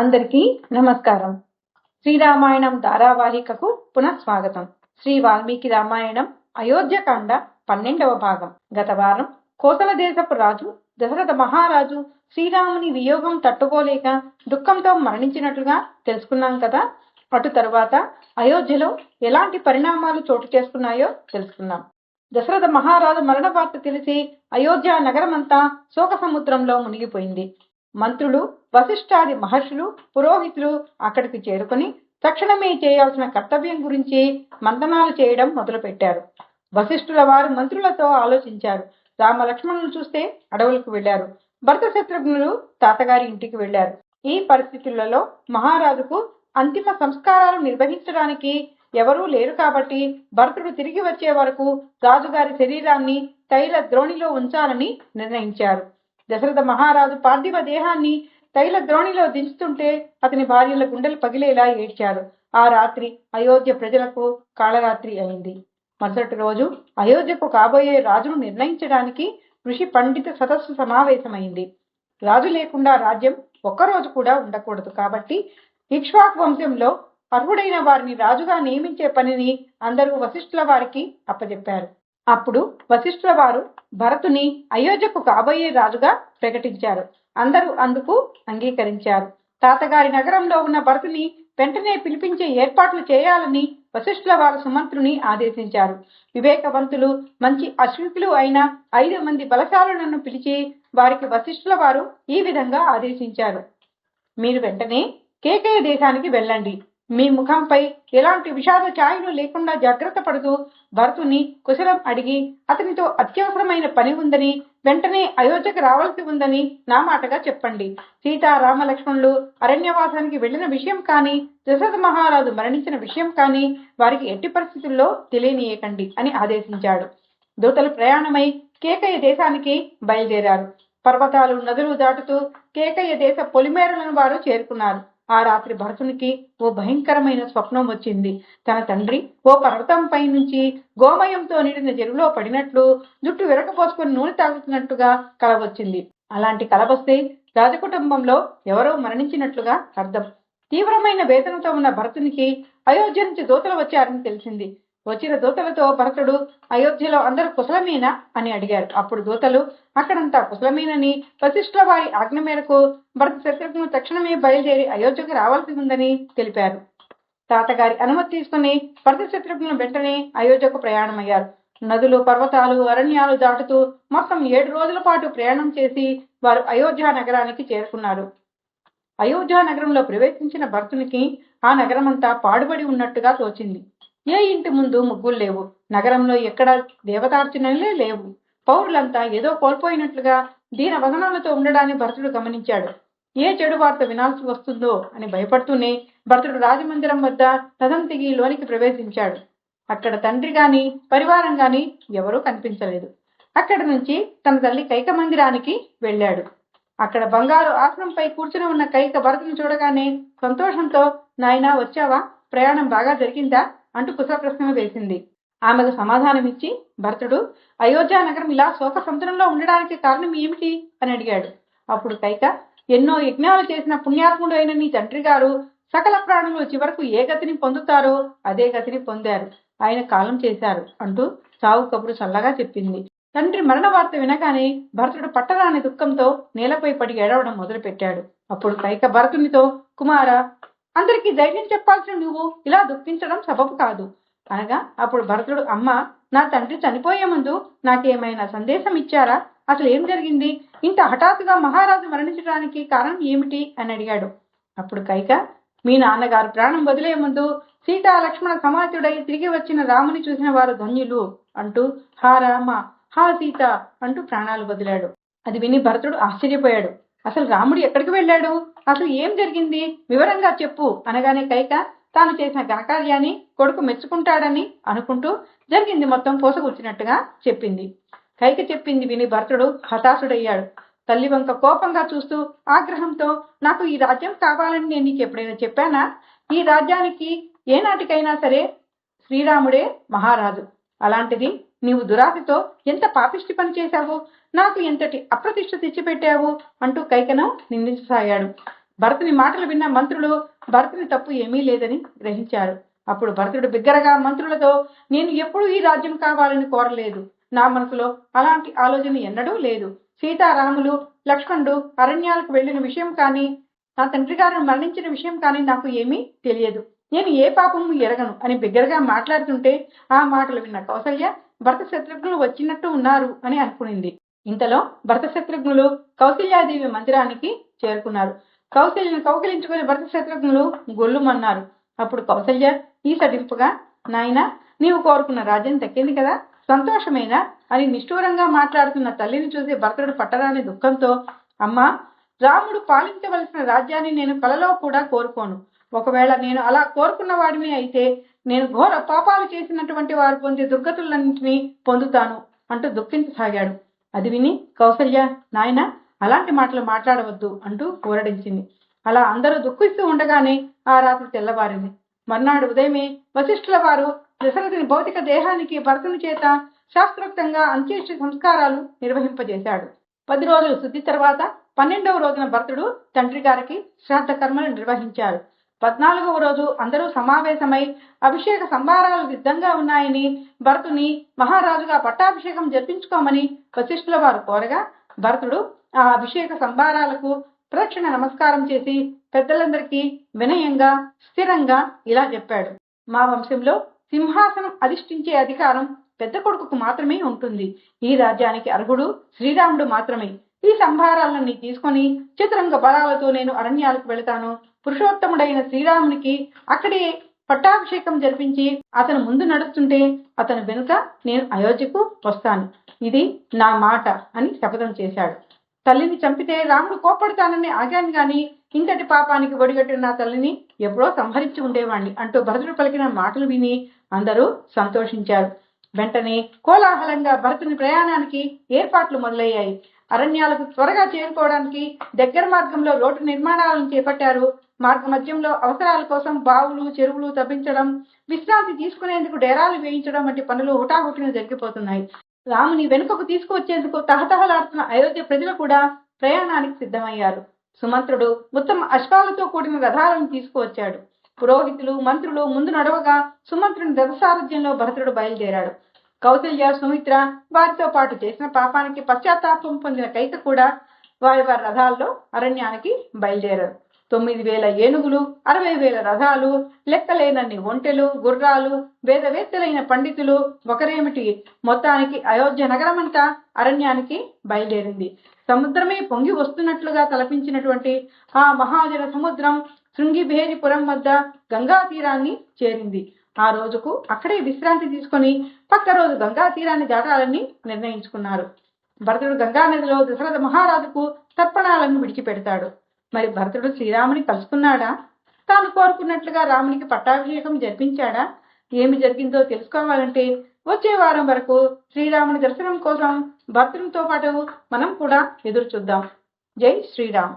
అందరికీ నమస్కారం. శ్రీరామాయణం ధారావాహికకు పునఃస్వాగతం. శ్రీ వాల్మీకి రామాయణం అయోధ్యకాండ 12వ భాగం. గత వారం కోసల దేశపు రాజు దశరథ మహారాజు శ్రీరాముని వియోగం తట్టుకోలేక దుఃఖంతో మరణించినట్లుగా తెలుసుకున్నాం కదా. అటు తరువాత అయోధ్యలో ఎలాంటి పరిణామాలు చోటు చేసుకున్నాయో తెలుసుకున్నాం. దశరథ మహారాజు మరణ వార్త తెలిసి అయోధ్య నగరమంతా శోక సముద్రంలో మునిగిపోయింది. మంత్రులు, వశిష్ఠాది మహర్షులు, పురోహితులు అక్కడికి చేరుకుని తక్షణమే చేయాల్సిన కర్తవ్యం గురించి మంతనాలు చేయడం మొదలుపెట్టారు. వశిష్ఠుల వారు మంత్రులతో ఆలోచించారు. రామ లక్ష్మణులు చూస్తే అడవులకు వెళ్లారు. భరత శత్రుఘ్నులు తాతగారి ఇంటికి వెళ్లారు. ఈ పరిస్థితులలో మహారాజుకు అంతిమ సంస్కారాలు నిర్వహించడానికి ఎవరూ లేరు కాబట్టి భరతుడు తిరిగి వచ్చే వరకు రాజుగారి శరీరాన్ని తైల ద్రోణిలో ఉంచాలని నిర్ణయించారు. దశరథ మహారాజు పార్థివ దేహాన్ని తైల ద్రోణిలో దించుతుంటే అతని భార్యల గుండెలు పగిలేలా ఏడ్చారు. ఆ రాత్రి అయోధ్య ప్రజలకు కాళరాత్రి అయింది. మరుసటి రోజు అయోధ్యకు కాబోయే రాజును నిర్ణయించడానికి ఋషి పండిత సదస్సు సమావేశమైంది. రాజు లేకుండా రాజ్యం ఒక్కరోజు కూడా ఉండకూడదు కాబట్టి ఇక్ష్వాకు వంశంలో అర్హుడైన వారిని రాజుగా నియమించే పనిని అందరూ వశిష్ఠుల వారికి అప్పచెప్పారు. అప్పుడు వశిష్ఠుల వారు భరతుని అయోధ్యకు కాబోయే రాజుగా ప్రకటించారు. అందరూ అందుకు అంగీకరించారు. తాతగారి నగరంలో ఉన్న భరతుని వెంటనే పిలిపించే ఏర్పాట్లు చేయాలని వశిష్ఠుల వారు సుమంత్రుని ఆదేశించారు. వివేకవంతులు, మంచి అశ్వికులు అయిన 5 మంది బలశాలులను పిలిచి వారికి వశిష్ఠుల వారు ఈ విధంగా ఆదేశించారు. మీరు వెంటనే కేకయ దేశానికి వెళ్ళండి. మీ ముఖంపై ఎలాంటి విషాద ఛాయలు లేకుండా జాగ్రత్త పడుతూ భరతుని కుశలం అడిగి అతనితో అత్యవసరమైన పని ఉందని, వెంటనే అయోధ్యకు రావాల్సి ఉందని నా మాటగా చెప్పండి. సీతారామ లక్ష్మణులు అరణ్యవాసానికి వెళ్లిన విషయం కానీ, దశరథ మహారాజు మరణించిన విషయం కానీ వారికి ఎట్టి పరిస్థితుల్లో తెలియనీయకండి అని ఆదేశించాడు. దూతలు ప్రయాణమై కేకయ దేశానికి బయలుదేరారు. పర్వతాలు, నదులు దాటుతూ కేకయ దేశ పొలిమేరలను వారు చేరుకున్నారు. ఆ రాత్రి భరతునికి ఓ భయంకరమైన స్వప్నం వచ్చింది. తన తండ్రి ఓ పర్వతంపై నుంచి గోమయంతో నిండిన చెరువులో పడినట్లు, జుట్టు విరకపోసుకుని నూనె తాగుతున్నట్టుగా కల వచ్చింది. అలాంటి కల వస్తే రాజకుటుంబంలో ఎవరో మరణించినట్లుగా అర్థం. తీవ్రమైన వేదనతో ఉన్న భరతునికి అయోధ్య నుంచి దూతలు వచ్చారని తెలిసింది. వచ్చిన దూతలతో భరతుడు అయోధ్యలో అందరూ కుశలమేనా అని అడిగారు. అప్పుడు దూతలు అక్కడంతా కుశలమేనని, వశిష్ఠుల వారి ఆజ్ఞ మేరకు భరత శత్రుఘ్నులు తక్షణమే బయలుదేరి అయోధ్యకు రావాల్సి ఉందని తెలిపారు. తాతగారి అనుమతి తీసుకుని భరత శత్రుఘ్నులు వెంటనే అయోధ్యకు ప్రయాణమయ్యారు. నదులు, పర్వతాలు, అరణ్యాలు దాటుతూ మొత్తం 7 రోజుల పాటు ప్రయాణం చేసి వారు అయోధ్య నగరానికి చేరుకున్నారు. అయోధ్య నగరంలో ప్రవేశించిన భరతునికి ఆ నగరమంతా పాడుబడి ఉన్నట్టుగా తోచింది. ఏ ఇంటి ముందు ముగ్గులు లేవు. నగరంలో ఎక్కడ దేవతార్చనలే లేవు. పౌరులంతా ఏదో కోల్పోయినట్లుగా దీన వదనాలతో ఉండడాన్ని భరతుడు గమనించాడు. ఏ చెడు వార్త వినాల్సి వస్తుందో అని భయపడుతూనే భరతుడు రాజమందిరం వద్ద రథం దిగి లోనికి ప్రవేశించాడు. అక్కడ తండ్రి గాని, పరివారం గాని ఎవరూ కనిపించలేదు. అక్కడి నుంచి తన తల్లి కైక మందిరానికి వెళ్ళాడు. అక్కడ బంగారు ఆసనంపై కూర్చుని ఉన్న కైక భరతుని చూడగానే సంతోషంతో, నాయనా వచ్చావా, ప్రయాణం బాగా జరిగిందా అంటూ కుశల ప్రశ్నలు వేసింది. ఆమెకు సమాధానమిచ్చి భరతుడు అయోధ్య నగరం ఇలా శోక సముద్రంలో ఉండడానికి కారణం ఏమిటి అని అడిగాడు. అప్పుడు కైక, ఎన్నో యజ్ఞాలు చేసిన పుణ్యాత్ముడు అయిన నీ తండ్రి గారు సకల ప్రాణులు చివరకు ఏ గతిని పొందుతారో అదే గతిని పొందారు. ఆయన కాలం చేశారు అంటూ చావు కబురు చల్లగా చెప్పింది. తండ్రి మరణ వార్త వినగానే భరతుడు పట్టరాని దుఃఖంతో నేలపై పడి ఏడవడం మొదలుపెట్టాడు. అప్పుడు కైక భరతునితో, కుమారా, అందరికీ ధైర్యం చెప్పాల్సిన నువ్వు ఇలా దుఃఖించడం సబబు కాదు అనగా, అప్పుడు భరతుడు, అమ్మ, నా తండ్రి చనిపోయే ముందు నాకేమైనా సందేశం ఇచ్చారా? అసలు ఏం జరిగింది? ఇంత హఠాత్తుగా మహారాజు మరణించడానికి కారణం ఏమిటి అని అడిగాడు. అప్పుడు కైక, మీ నాన్నగారు ప్రాణం వదిలే ముందు సీతా లక్ష్మణ సమాతుడై తిరిగి వచ్చిన రాముని చూసిన వారు ధన్యులు అంటూ, హా రామ, హా సీత అంటూ ప్రాణాలు వదిలాడు. అది విని భరతుడు ఆశ్చర్యపోయాడు. అసలు రాముడు ఎక్కడికి వెళ్ళాడు? అసలు ఏం జరిగింది? వివరంగా చెప్పు అనగానే కైక తాను చేసిన ఘనకార్యాన్ని కొడుకు మెచ్చుకుంటాడని అనుకుంటూ జరిగింది మొత్తం పోసగుచ్చినట్టుగా చెప్పింది. కైక చెప్పింది విని భరతుడు హతాశుడయ్యాడు. తల్లి వంక కోపంగా చూస్తూ ఆగ్రహంతో, నాకు ఈ రాజ్యం కావాలని నేను నీకు ఎప్పుడైనా చెప్పానా? ఈ రాజ్యానికి ఏనాటికైనా సరే శ్రీరాముడే మహారాజు. అలాంటిది నీవు దురాశతో ఎంత పాపిష్టి పని చేశావు, నాకు ఎంతటి అప్రతిష్ట తెచ్చిపెట్టావు అంటూ కైకను నిందించసాగాడు. భరతుని మాటలు విన్న మంత్రులు భరతుని తప్పు ఏమీ లేదని గ్రహించారు. అప్పుడు భరతుడు బిగ్గరగా మంత్రులతో, నేను ఎప్పుడూ ఈ రాజ్యం కావాలని కోరలేదు. నా మనసులో అలాంటి ఆలోచన ఎన్నడూ లేదు. సీతారాములు లక్ష్మణుడు అరణ్యాలకు వెళ్లిన విషయం కానీ, నా తండ్రి గారు మరణించిన విషయం కానీ నాకు ఏమీ తెలియదు. నేను ఏ పాపము ఎరగను అని బిగ్గరగా మాట్లాడుతుంటే ఆ మాటలు విన్న కౌసల్య భరత శత్రుఘ్నులు వచ్చినట్టు ఉన్నారు అని అనుకునింది. ఇంతలో భరత శత్రుఘ్నులు కౌసల్యాదేవి మందిరానికి చేరుకున్నారు. కౌసల్యను కౌగిలించుకుని భరత శత్రుఘ్నులు గొల్లుమన్నారు. అప్పుడు కౌసల్య ఈసడింపుగా, నాయనా, నీవు కోరుకున్న రాజ్యం దక్కింది కదా, సంతోషమేనా అని నిష్ఠూరంగా మాట్లాడుతున్న తల్లిని చూసి భరతుడు పట్టరాని దుఃఖంతో, అమ్మా, రాముడు పాలించవలసిన రాజ్యాన్ని నేను కలలో కూడా కోరుకోను. ఒకవేళ నేను అలా కోరుకున్న వాడిని అయితే నేను ఘోర పాపాలు చేసినటువంటి వారు పొందే దుర్గతులన్నింటినీ పొందుతాను అంటూ దుఃఖించసాగాడు. అది విని కౌసల్య, నాయన, అలాంటి మాటలు మాట్లాడవద్దు అంటూ ఊరడించింది. అలా అందరూ దుఃఖిస్తూ ఉండగానే ఆ రాత్రి తెల్లవారింది. మర్నాడు ఉదయమే వశిష్ఠుల వారు దశరథుని భౌతిక దేహానికి భరతుని చేత శాస్త్రోక్తంగా అంత్యేష్టి సంస్కారాలు నిర్వహింపజేశాడు. 10 రోజులు శుద్ధి తర్వాత 12వ రోజున భరతుడు తండ్రి గారికి శ్రాద్ధ కర్మలు నిర్వహించారు. 14వ రోజు అందరూ సమావేశమై అభిషేక సంభారాలు సిద్ధంగా ఉన్నాయని, భరతుని మహారాజుగా పట్టాభిషేకం జరిపించుకోమని వశిష్ఠుల వారు కోరగా, భరతుడు ఆ అభిషేక సంభారాలకు ప్రదక్షిణ నమస్కారం చేసి పెద్దలందరికీ వినయంగా స్థిరంగా ఇలా చెప్పాడు. మా వంశంలో సింహాసనం అధిష్ఠించే అధికారం పెద్ద కొడుకుకు మాత్రమే ఉంటుంది. ఈ రాజ్యానికి అర్హుడు శ్రీరాముడు మాత్రమే. ఈ సంభారాలన్నీ తీసుకొని చతురంగ బలాలతో నేను అరణ్యాలకు వెళతాను. పురుషోత్తముడైన శ్రీరామునికి అక్కడే పట్టాభిషేకం జరిపించి అతను ముందు నడుస్తుంటే అతను వెనుక నేను అయోధ్యకు వస్తాను. ఇది నా మాట అని శపథం చేశాడు. తల్లిని చంపితే రాముడు కోపడతానని ఆగాను గాని ఇంతటి పాపానికి ఒడిగట్టిన నా తల్లిని ఎప్పుడో సంహరించి ఉండేవాణ్ణి అంటూ భరతుడు పలికిన మాటలు విని అందరూ సంతోషించారు. వెంటనే కోలాహలంగా భరతుని ప్రయాణానికి ఏర్పాట్లు మొదలయ్యాయి. అరణ్యాలకు త్వరగా చేరుకోవడానికి దగ్గర మార్గంలో రోడ్డు నిర్మాణాలను చేపట్టారు. మార్గ మధ్యంలో అవసరాల కోసం బావులు, చెరువులు తవ్వించడం, విశ్రాంతి తీసుకునేందుకు డేరాలు వేయించడం వంటి పనులు హుటాహుటిన జరిగిపోతున్నాయి. రాముని వెనుకకు తీసుకువచ్చేందుకు తహతహలాడుతున్న అయోధ్య ప్రజలు కూడా ప్రయాణానికి సిద్ధమయ్యారు. సుమంత్రుడు ఉత్తమ అశ్వాలతో కూడిన రథాలను తీసుకువచ్చాడు. పురోహితులు, మంత్రులు ముందు నడవగా సుమంత్రుని రథసారథ్యంలో భరతుడు బయలుదేరాడు. కౌసల్య, సుమిత్ర వారితో పాటు చేసిన పాపానికి పశ్చాత్తాపం పొందిన కైక కూడా వారి రథాల్లో అరణ్యానికి బయలుదేరారు. 9,000 ఏనుగులు, 60,000 రథాలు, లెక్కలేనన్ని ఒంటెలు, గుర్రాలు, వేదవేత్తలైన పండితులు ఒకరేమిటి, మొత్తానికి అయోధ్య నగరమంతా అరణ్యానికి బయలుదేరింది. సముద్రమే పొంగి వస్తున్నట్లుగా తలపించినటువంటి ఆ మహాజన సముద్రం శృంగిభేరిపురం వద్ద గంగా తీరాన్ని చేరింది. ఆ రోజుకు అక్కడే విశ్రాంతి తీసుకుని పక్క రోజు గంగా తీరాన్ని దాటాలని నిర్ణయించుకున్నారు. భరతుడు గంగా నదిలో దశరథ మహారాజుకు తర్పణాలను విడిచిపెడతాడు. మరి భరతుడు శ్రీరాముని కలుసుకున్నాడా? తాను కోరుకున్నట్లుగా రామునికి పట్టాభిషేకం జరిపించాడా? ఏమి జరిగిందో తెలుసుకోవాలంటే వచ్చే వారం వరకు శ్రీరాముని దర్శనం కోసం భరతునితో పాటు మనం కూడా ఎదురు చూద్దాం. జై శ్రీరామ్.